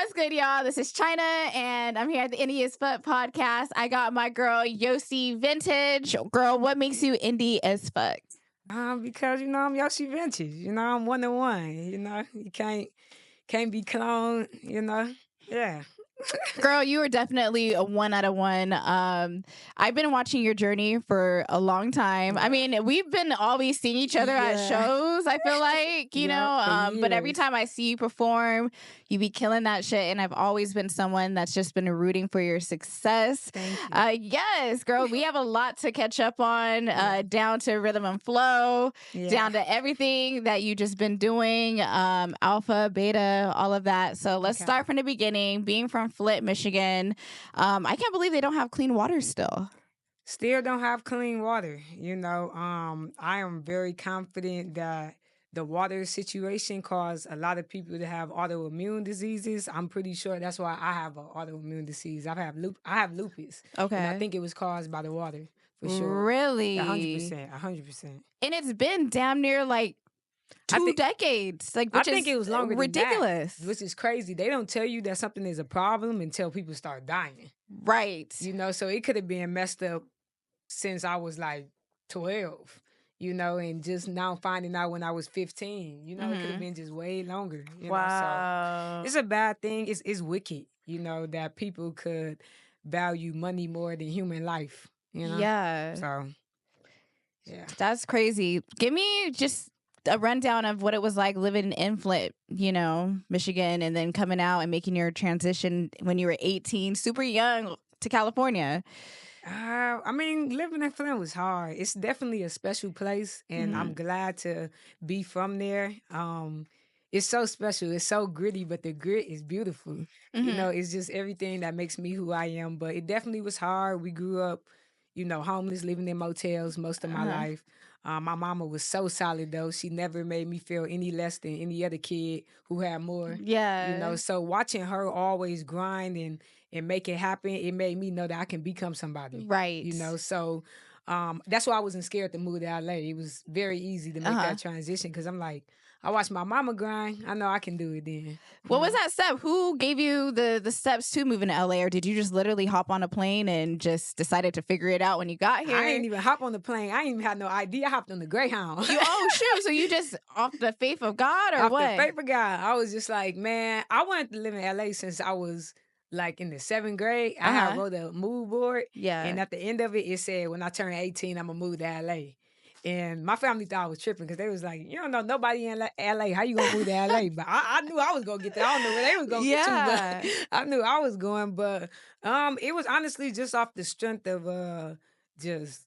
What's good, y'all? This is China, and I'm here at the Indie as Fuck podcast. I got my girl, Yoshi Vintage. Girl, what makes you indie as fuck? Because, I'm Yoshi Vintage. I'm 1-1. You can't be cloned, Yeah. Girl, you are definitely a 1 out of 1. I've been watching your journey for a long time. I mean, we've been always seeing each other at shows, I feel like, you know, but every time I see you perform, you be killing that shit. And I've always been someone that's just been rooting for your success. Thank you. Yes, girl, we have a lot to catch up on, down to rhythm and flow, down to everything that you just been doing, alpha, beta, all of that. So let's start from the beginning. Being from Flint, Michigan, I can't believe they don't have clean water still. Still don't have clean water. I am very confident that the water situation caused a lot of people to have autoimmune diseases. I'm pretty sure that's why I have an autoimmune disease. I have lupus. Okay. And I think it was caused by the water, for sure. Really? 100%. And it's been damn near like two decades. Like, which I think is it was longer ridiculous. than that, which is crazy. They don't tell you that something is a problem until people start dying. Right. So it could have been messed up since I was like 12, and just now finding out when I was 15, it could have been just way longer. Wow. So it's a bad thing. It's wicked, that people could value money more than human life, Yeah. So, yeah. That's crazy. Give me just a rundown of what it was like living in Flint, Michigan, and then coming out and making your transition when you were 18, super young, to California. Living in Flint was hard. It's definitely a special place, and I'm glad to be from there. It's so special. It's so gritty, but the grit is beautiful. It's just everything that makes me who I am. But it definitely was hard. We grew up, homeless, living in motels most of my life. My mama was so solid, though. She never made me feel any less than any other kid who had more. Yeah. So watching her always grind and make it happen, it made me know that I can become somebody. Right. So that's why I wasn't scared to move to LA. It was very easy to make that transition because I'm like, I watched my mama grind. I know I can do it then. What was that step? Who gave you the steps to moving to LA, or did you just literally hop on a plane and just decided to figure it out when you got here? I ain't even hop on the plane. I ain't even had no idea. I hopped on the Greyhound. Oh, shoot. So you just off the faith of God, or what? Off the faith of God. I was just like, man, I wanted to live in LA since I was like in the 7th grade. I had wrote a mood board. Yeah. And at the end of it, it said, when I turn 18, I'm going to move to LA. And my family thought I was tripping because they was like, you don't know nobody in LA. How you going to move to LA? But I knew I was going to get there. I don't know where they was going to get to, but I knew I was going. But it was honestly just off the strength of just,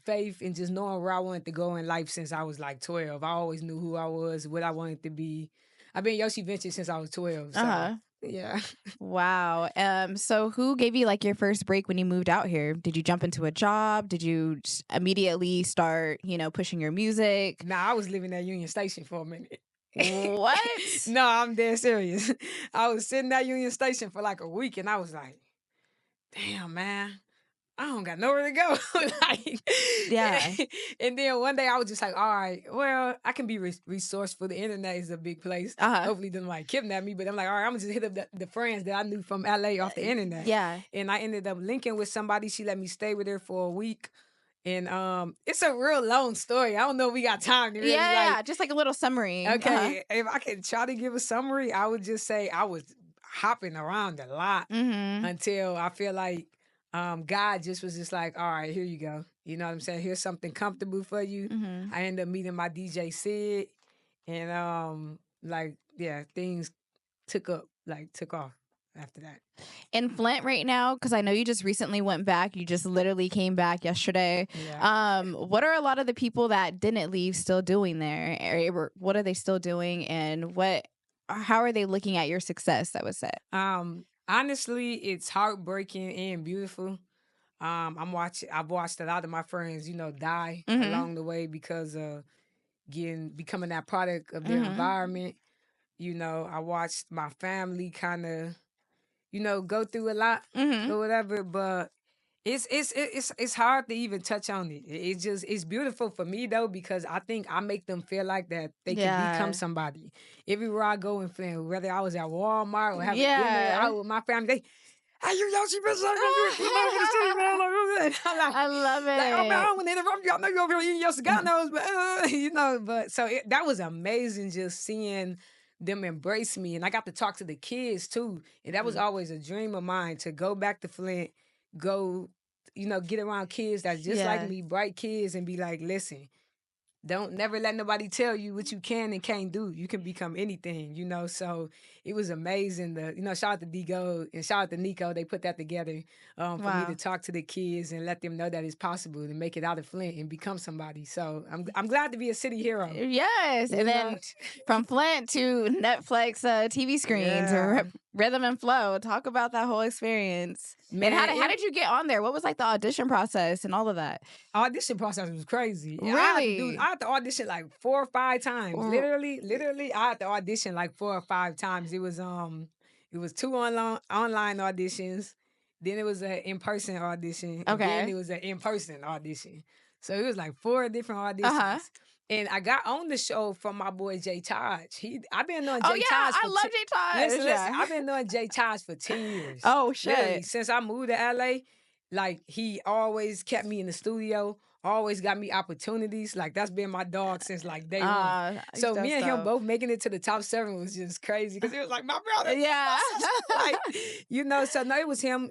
faith and just knowing where I wanted to go in life since I was like 12. I always knew who I was, what I wanted to be. I've been Yoshi Vintage since I was 12. So. Yeah. Wow. So who gave you like your first break when you moved out here? Did you jump into a job? Did you immediately start, pushing your music? Nah, I was living at Union Station for a minute. What? No, I'm dead serious. I was sitting at Union Station for like a week and I was like, damn, man, I don't got nowhere to go. Yeah. And then one day I was just like, all right, well, I can be resourceful. The internet is a big place. Hopefully they don't like kidnap me, but I'm like, all right, I'm going to just hit up the friends that I knew from LA off the internet. Yeah. And I ended up linking with somebody. She let me stay with her for a week. And it's a real long story. I don't know if we got time to really just like a little summary. Okay, if I could try to give a summary, I would just say I was hopping around a lot until I feel like God just was just like, all right, here you go. You know what I'm saying? Here's something comfortable for you. I ended up meeting my DJ Sid, and things took off after that. In Flint right now, because I know you just recently went back. You just literally came back yesterday. Yeah. What are a lot of the people that didn't leave still doing there? Or what are they still doing? And how are they looking at your success, I would say? Honestly, it's heartbreaking and beautiful. I've watched a lot of my friends, die along the way because of becoming that product of their environment. I watched my family kind of, go through a lot or whatever, but It's hard to even touch on it. It's beautiful for me though, because I think I make them feel like that they can become somebody. Everywhere I go in Flint, whether I was at Walmart or having dinner out with my family, they, "Hey, you Yoshi Vintage, come over to see, man." I love it. Like, "Oh man, I don't want to interrupt you. I know you're over here eating your cigar nose, but you know." But so that was amazing, just seeing them embrace me, and I got to talk to the kids too, and that was always a dream of mine, to go back to Flint, go, get around kids that's just like me, bright kids, and be like, "Listen, don't never let nobody tell you what you can and can't do. You can become anything," So it was amazing. Shout out to D-Go and shout out to Nico. They put that together for me to talk to the kids and let them know that it's possible to make it out of Flint and become somebody. So I'm glad to be a city hero. Yes. And then from Flint to Netflix TV screens or Rhythm and Flow. Talk about that whole experience. Man, and how did you get on there? What was like the audition process and all of that? Audition process was crazy. Really? I had to audition like 4 or 5 times. Literally, I had to audition like 4 or 5 times. It was 2 online auditions. Then it was an in-person audition. And then it was an in-person audition. So it was like 4 different auditions. And I got on the show from my boy Jay Taj. I've been knowing Jay Taj. I love Jay Taj. Listen, I've been knowing Jay Taj for 10 years. Oh, shit. Literally, since I moved to LA, like, he always kept me in the studio, always got me opportunities. Like, that's been my dog since like day one. So me and him both making it to the top 7 was just crazy, because it was like my brother. Yeah. So no, it was him,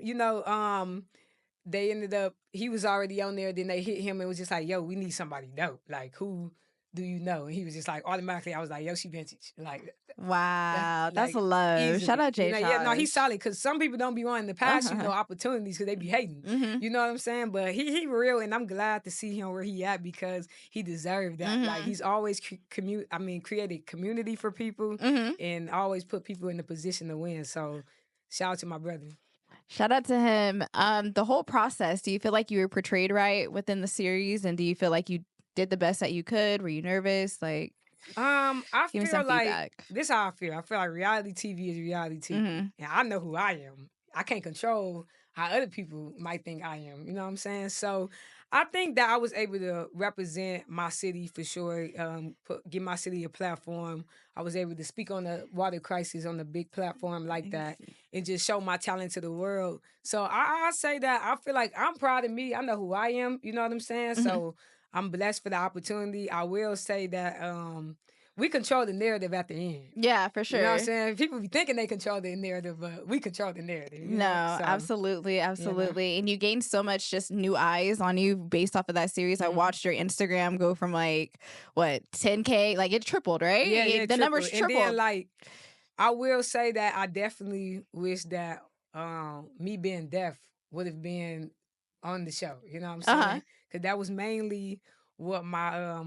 they ended up, he was already on there, then they hit him and was just like, "Yo, we need somebody dope. Like, who do you know?" And he was just like, automatically, I was like, Yoshi Vintage. Like, wow, that's a love. Easily. Shout out Jay. No, he's solid, because some people don't be wanting to pass opportunities because they be hating. You know what I'm saying? But he real, and I'm glad to see him where he at, because he deserved that. Like, he's always created community for people and always put people in the position to win. So shout out to my brother. Shout out to him. The whole process, do you feel like you were portrayed right within the series? And do you feel like you did the best that you could? Were you nervous? Like, I feel like this is how I feel. I feel like reality TV is reality TV. And I know who I am. I can't control how other people might think I am. You know what I'm saying? So I think that I was able to represent my city for sure, give my city a platform. I was able to speak on the water crisis on a big platform like that and just show my talent to the world. So I say that I feel like I'm proud of me. I know who I am. You know what I'm saying? So I'm blessed for the opportunity. I will say that we control the narrative at the end. Yeah, for sure. You know what I'm saying? People be thinking they control the narrative, but we control the narrative. No, absolutely. And you gained so much just new eyes on you based off of that series. I watched your Instagram go from like, what, 10K? Like, it tripled, right? Yeah, the numbers tripled. And then, like, I will say that I definitely wish that me being deaf would have been on the show. You know what I'm saying? Because that was mainly what my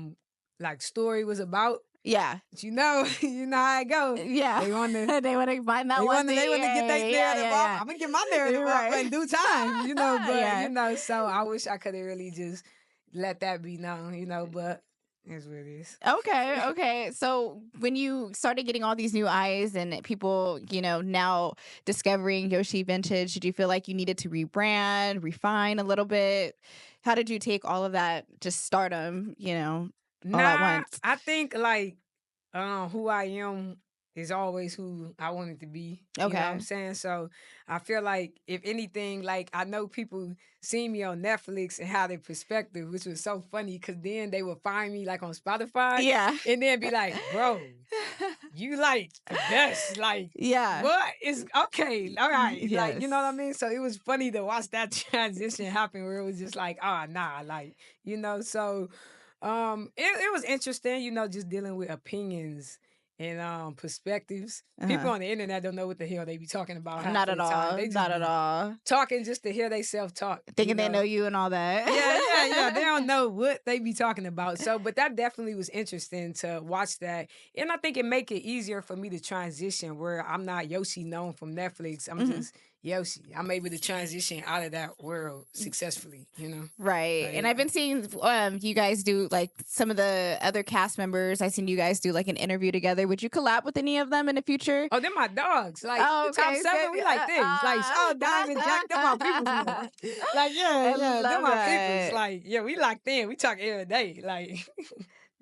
story was about. Yeah. But you know how it goes. Yeah. They want to find that one. They want to get their narrative off. I'm going to get my narrative off in due time, but, so I wish I could have really just let that be known, but it's what it is. Okay. So when you started getting all these new eyes and people, now discovering Yoshi Vintage, did you feel like you needed to rebrand, refine a little bit? How did you take all of that, just stardom, all at once? I think who I am is always who I wanted to be. Okay. You know what I'm saying? So I feel like, if anything, I know people see me on Netflix and have their perspective, which was so funny, because then they would find me on Spotify. Yeah. And then be like, "Bro, you the best." Yeah. What is okay? All right. Yes. You know what I mean? So it was funny to watch that transition happen, where it was just so it was interesting, just dealing with opinions and perspectives. People on the internet don't know what the hell they be talking about. Not at all. Not at all. Talking just to hear they self-talk. Thinking they know you and all that. Yeah. They don't know what they be talking about. So, but that definitely was interesting to watch that. And I think it make it easier for me to transition, where I'm not Yoshi known from Netflix. I'm just Yoshi. I'm able to transition out of that world successfully, you know? Right. Like, and I've been seeing you guys do like some of the other cast members. I've seen you guys do like an interview together. Would you collab with any of them in the future? oh, they're my dogs. Like, Oh, top okay. 7, we like this. Like, oh, Diamond, Jack, they're my people. Like, I they're love my that. peoples. Like, yeah, we locked in. We talk every day. Like,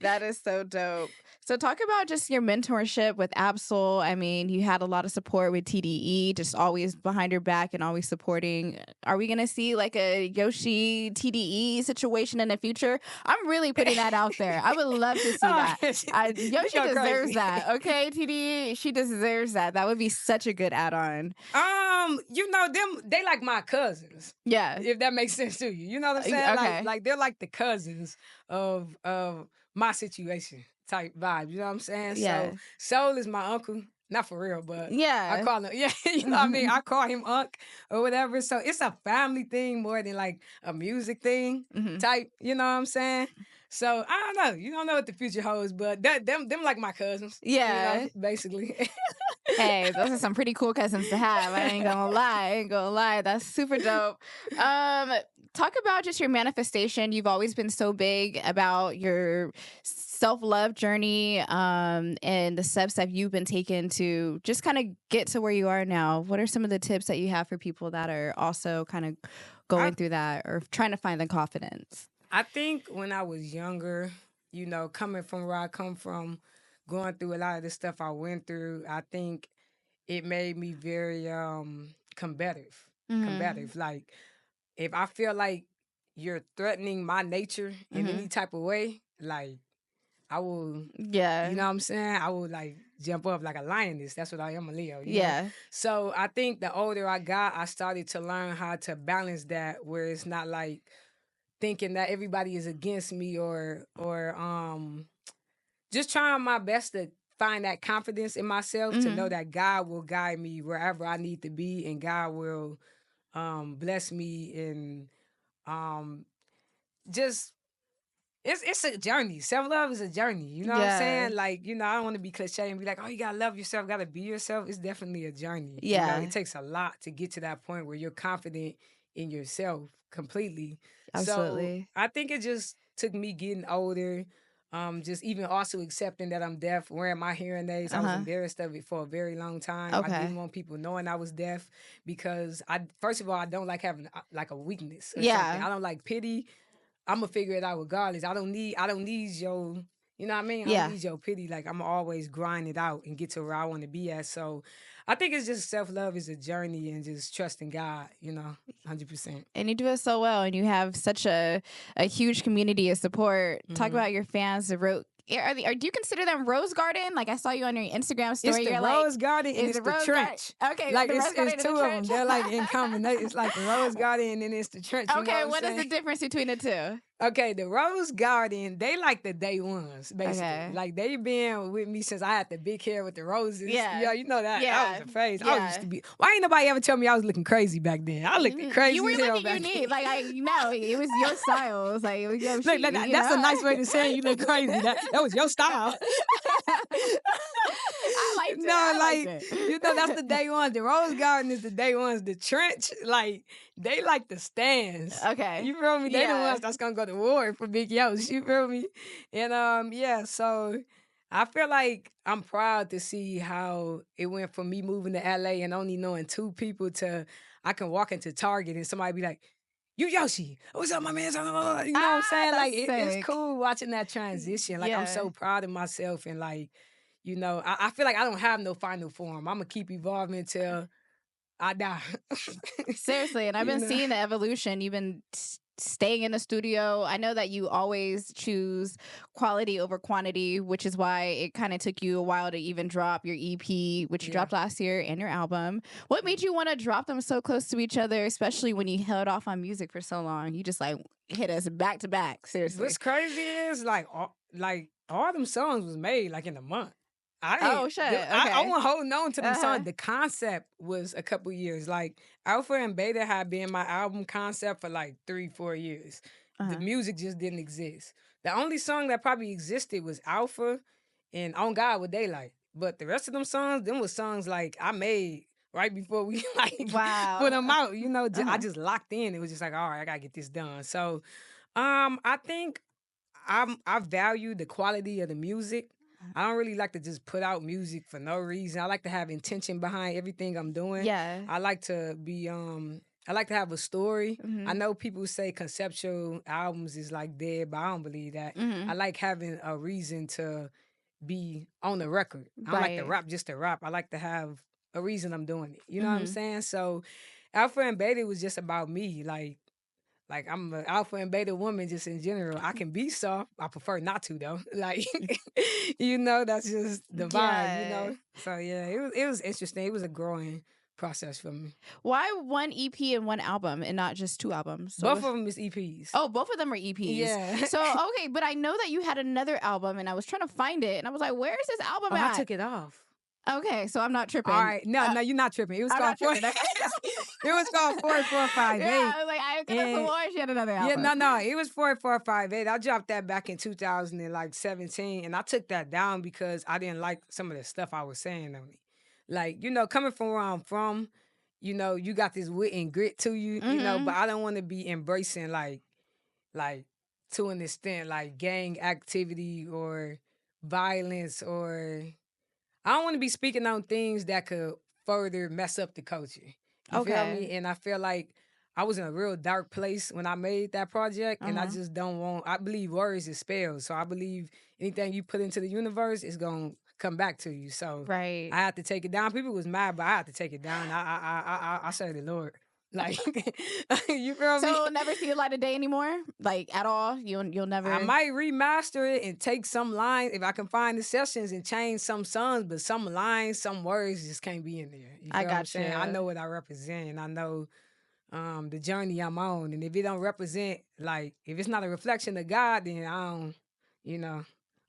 That is so dope. So talk about just your mentorship with Absol. I mean, you had a lot of support with TDE, just always behind your back and always supporting. Are we going to see like a Yoshi TDE situation in the future? I'm really putting that out there. I would love to see that. Yoshi deserves that. Okay, TDE, she deserves that. That would be such a good add-on. you know, them, they like my cousins. Yeah. If that makes sense to you. You know what I'm saying? Okay. Like they're like the cousins of my situation type vibe. You know what I'm saying? Yeah. So Soul is my uncle. Not for real, but yeah, I call him, you know what I mean? I call him Unc or whatever. So it's a family thing more than like a music thing type, you know what I'm saying? So I don't know. You don't know what the future holds, but them like my cousins. Yeah. You know, basically. Hey, those are some pretty cool cousins to have. I ain't gonna lie. That's super dope. Talk about just your manifestation. You've always been so big about your self-love journey and the steps that you've been taking to just kind of get to where you are now. What are some of the tips that you have for people that are also kind of going through that or trying to find the confidence? I think when I was younger, you know, coming from where I come from, going through a lot of the stuff I went through, I think it made me very combative. Combative. Like, if I feel like you're threatening my nature in any type of way, like, I will, you know what I'm saying? I will, like, jump up like a lioness. That's what I am, a Leo. You know? So I think the older I got, I started to learn how to balance that, where it's not like thinking that everybody is against me or just trying my best to find that confidence in myself to know that God will guide me wherever I need to be, and God will bless me, and just it's a journey. Self-love is a journey. You know what I'm saying? Like, you know, I don't want to be cliche and be like, oh, you gotta love yourself, gotta be yourself. It's definitely a journey. Yeah. You know, it takes a lot to get to that point where you're confident in yourself completely. Absolutely. So I think it just took me getting older. Just even also accepting that I'm deaf, wearing my hearing aids. I was embarrassed of it for a very long time. I didn't want people knowing I was deaf because first of all, I don't like having like a weakness or something. I don't like pity. I'm gonna figure it out regardless. I don't need your, you know what I mean? I don't need your pity. Like, I'm always grind it out and get to where I want to be at. So I think it's just self-love is a journey and just trusting God, you know, 100%. And you do it so well, and you have such a huge community of support. Talk about your fans. Do you consider them Rose Garden? Like, I saw you on your Instagram story. It's the Rose Garden and it's the Trench. Okay, like it's two of them. They're like in combination. It's like the Rose Garden and then it's the Trench. Okay, what is the difference between the two? Okay, the Rose Garden, they like the day ones, basically. Okay. Like, they been with me since I had the big hair with the roses. Yeah, you know that. Yeah. That was a phase. I used to be. Why ain't nobody ever tell me I was looking crazy back then? I looked crazy. You were looking unique. Like, it was your style. It was like, it was your Look, that's a nice way to say you look crazy. That was your style. I liked it. No, like, you know, that's the day ones. The Rose Garden is the day ones. The Trench, like, they like the stands. Okay. You feel me? They the ones that's gonna go to war for Big Yoshi. You feel me? And so I feel like I'm proud to see how it went from me moving to LA and only knowing 2 people to I can walk into Target and somebody be like, you Yoshi, what's up, my man? You know what I'm saying? Like, it's cool watching that transition. Like, I'm so proud of myself, and like, you know, I feel like I don't have no final form. I'm gonna keep evolving until I die. Seriously, and I've been seeing the evolution. You've been staying in the studio. I know that you always choose quality over quantity, which is why it kind of took you a while to even drop your EP, which you dropped last year, and your album. What made you want to drop them so close to each other, especially when you held off on music for so long? You just like hit us back to back. Seriously. What's crazy is like all them songs was made like in a month. Shit. Okay. I wasn't holding on to them songs. The concept was a couple years. Like, Alpha and Beta had been my album concept for like 3-4 years. The music just didn't exist. The only song that probably existed was Alpha and On God with DayLyt. But the rest of them songs was songs like I made right before we like put them out. You know, I just locked in. It was just like, all right, I gotta get this done. So, I think I value the quality of the music. I don't really like to just put out music for no reason. I like to have intention behind everything I'm doing. Yeah. I like to be I like to have a story. I know people say conceptual albums is like dead, but I don't believe that. I like having a reason to be on the record. I don't like to rap just to rap. I like to have a reason I'm doing it. You know what I'm saying? So Alpha and Beta was just about me. Like I'm an alpha and beta woman just in general. I can be soft. I prefer not to though. Like you know, that's just the vibe, you know. So yeah, it was interesting. It was a growing process for me. Why one EP and one album and not just 2 albums? So both of them is EPs. Oh, both of them are EPs. Yeah. So okay, but I know that you had another album and I was trying to find it and I was like, where's this album at? I took it off. Okay, so I'm not tripping. All right, no, you're not tripping. It was called 4. It was called 4458. Yeah, I was like, I could have sworn she had another album. Yeah, no, it was 4458. I dropped that back in 2017, and I took that down because I didn't like some of the stuff I was saying on it. Like, you know, coming from where I'm from, you know, you got this wit and grit to you, you know, but I don't want to be embracing like to an extent like gang activity or violence or. I don't want to be speaking on things that could further mess up the culture. You feel me? And I feel like I was in a real dark place when I made that project, and I just don't want. I believe words is spells, so I believe anything you put into the universe is gonna come back to you. So I had to take it down. People was mad, but I had to take it down. I said the Lord. Like you feel me? So it'll never see the light of day anymore, like at all. You'll never. I might remaster it and take some lines if I can find the sessions and change some songs, but some lines, some words just can't be in there. You feel what I'm saying? I know what I represent, and I know the journey I'm on. And if it don't represent, like if it's not a reflection of God, then I don't, you know,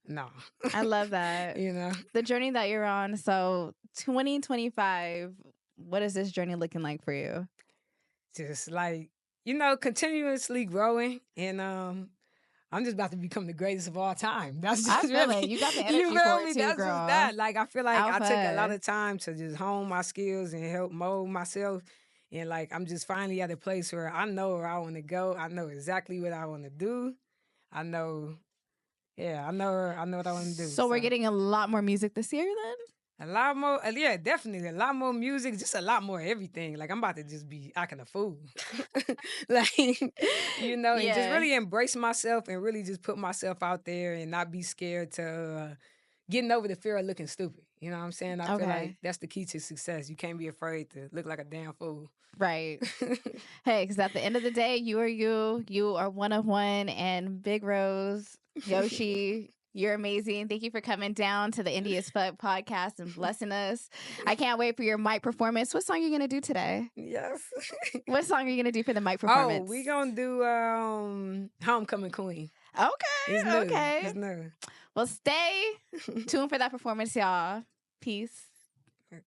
no. I love that. You know, the journey that you're on. So 2025, what is this journey looking like for you? Just like, you know, continuously growing, and I'm just about to become the greatest of all time. That's just I feel really, it. You got the energy for it too, That's girl. just that. Like I feel like Alpha. I took a lot of time to just hone my skills and help mold myself, and like I'm just finally at a place where I know where I want to go. I know exactly what I want to do. I know, I know what I want to do. So we're getting a lot more music this year, then. A lot more, yeah, definitely. A lot more music, just a lot more everything. Like, I'm about to just be acting a fool. Like, you know, and just really embrace myself and really just put myself out there and not be scared to getting over the fear of looking stupid. You know what I'm saying? I feel like that's the key to success. You can't be afraid to look like a damn fool. Right. Hey, because at the end of the day, you are you. You are one of one. And Big Rose, Yoshi, you're amazing. Thank you for coming down to the Indie as Fuck podcast and blessing us. I can't wait for your mic performance. What song are you going to do today? Yes. What song are you going to do for the mic performance? Oh, we're going to do Homecoming Queen. Okay. It's new. It's new. Well, stay tuned for that performance, y'all. Peace.